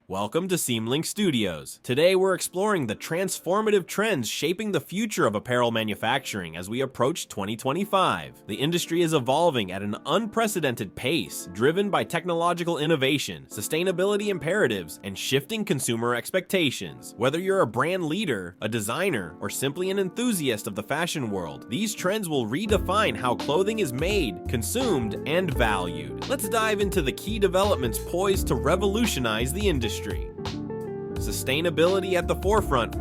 Welcome to Seamlink Studios. Today we're exploring the transformative trends shaping the future of apparel manufacturing as we approach 2025. The industry is evolving at an unprecedented pace, driven by technological innovation, sustainability imperatives, and shifting consumer expectations. Whether you're a brand leader, a designer, or simply an enthusiast of the fashion world, these trends will redefine how clothing is made, consumed, and valued. Let's dive into the key developments poised to revolutionize the industry. Sustainability at the forefront.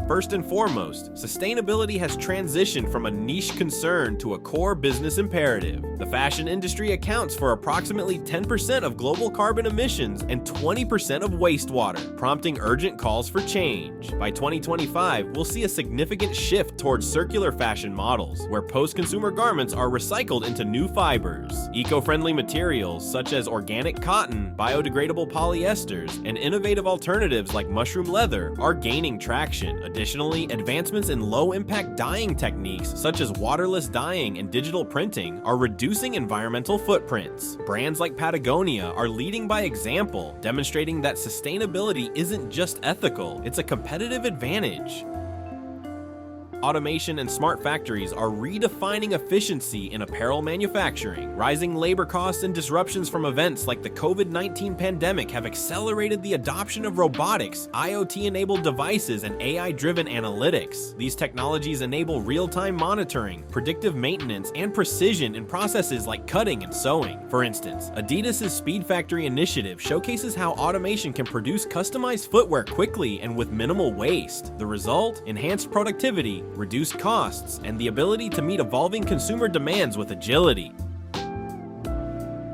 First and foremost, sustainability has transitioned from a niche concern to a core business imperative. The fashion industry accounts for approximately 10% of global carbon emissions and 20% of wastewater, prompting urgent calls for change. By 2025, we'll see a significant shift towards circular fashion models, where post-consumer garments are recycled into new fibers. Eco-friendly materials such as organic cotton, biodegradable polyesters, and innovative alternatives like mushroom leather are gaining traction. Additionally, advancements in low-impact dyeing techniques such as waterless dyeing and digital printing are reducing environmental footprints. Brands like Patagonia are leading by example, demonstrating that sustainability isn't just ethical, it's a competitive advantage. Automation and smart factories are redefining efficiency in apparel manufacturing. Rising labor costs and disruptions from events like the COVID-19 pandemic have accelerated the adoption of robotics, IoT-enabled devices, and AI-driven analytics. These technologies enable real-time monitoring, predictive maintenance, and precision in processes like cutting and sewing. For instance, Adidas's Speed Factory initiative showcases how automation can produce customized footwear quickly and with minimal waste. The result? Enhanced productivity, reduced costs, and the ability to meet evolving consumer demands with agility.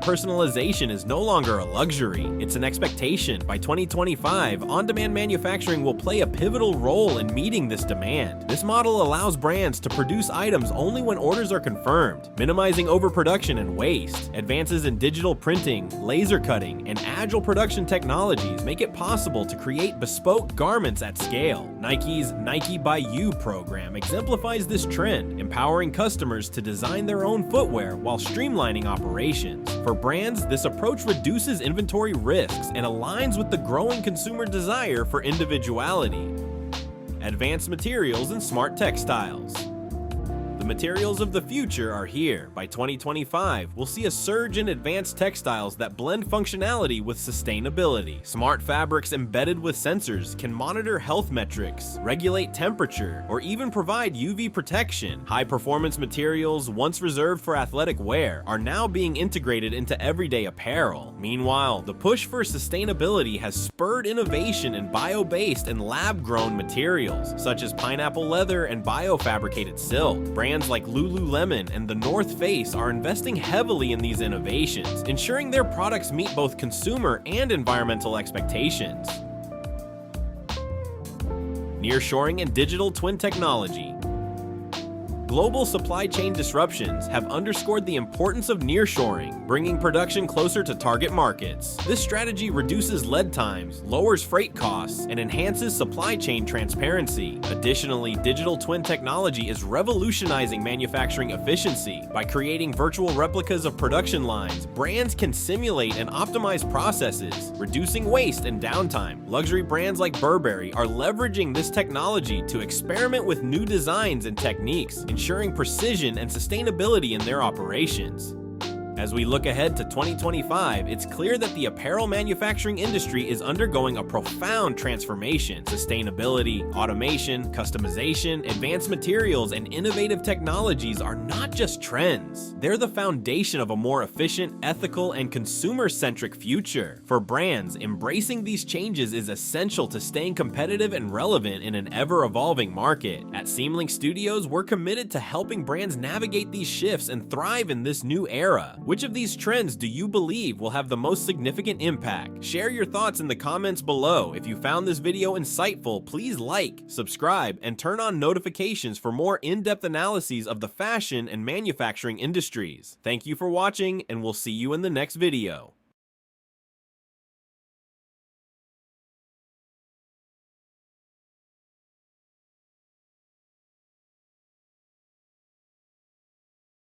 Personalization is no longer a luxury, it's an expectation. By 2025, on-demand manufacturing will play a pivotal role in meeting this demand. This model allows brands to produce items only when orders are confirmed, minimizing overproduction and waste. Advances in digital printing, laser cutting, and agile production technologies make it possible to create bespoke garments at scale. Nike's Nike by You program exemplifies this trend, empowering customers to design their own footwear while streamlining operations. For brands, this approach reduces inventory risks and aligns with the growing consumer desire for individuality. Advanced materials and smart textiles. The materials of the future are here. By 2025, we'll see a surge in advanced textiles that blend functionality with sustainability. Smart fabrics embedded with sensors can monitor health metrics, regulate temperature, or even provide UV protection. High-performance materials, once reserved for athletic wear, are now being integrated into everyday apparel. Meanwhile, the push for sustainability has spurred innovation in bio-based and lab-grown materials, such as pineapple leather and bio-fabricated silk. Brands like Lululemon and The North Face are investing heavily in these innovations, ensuring their products meet both consumer and environmental expectations. Nearshoring and Digital Twin Technology. Global supply chain disruptions have underscored the importance of nearshoring, bringing production closer to target markets. This strategy reduces lead times, lowers freight costs, and enhances supply chain transparency. Additionally, digital twin technology is revolutionizing manufacturing efficiency. By creating virtual replicas of production lines, brands can simulate and optimize processes, reducing waste and downtime. Luxury brands like Burberry are leveraging this technology to experiment with new designs and techniques, ensuring precision and sustainability in their operations. As we look ahead to 2025, it's clear that the apparel manufacturing industry is undergoing a profound transformation. Sustainability, automation, customization, advanced materials, and innovative technologies are not just trends. They're the foundation of a more efficient, ethical, and consumer-centric future. For brands, embracing these changes is essential to staying competitive and relevant in an ever-evolving market. At Seamlink Studios, we're committed to helping brands navigate these shifts and thrive in this new era. Which of these trends do you believe will have the most significant impact? Share your thoughts in the comments below. If you found this video insightful, please like, subscribe, and turn on notifications for more in-depth analyses of the fashion and manufacturing industries. Thank you for watching, and we'll see you in the next video.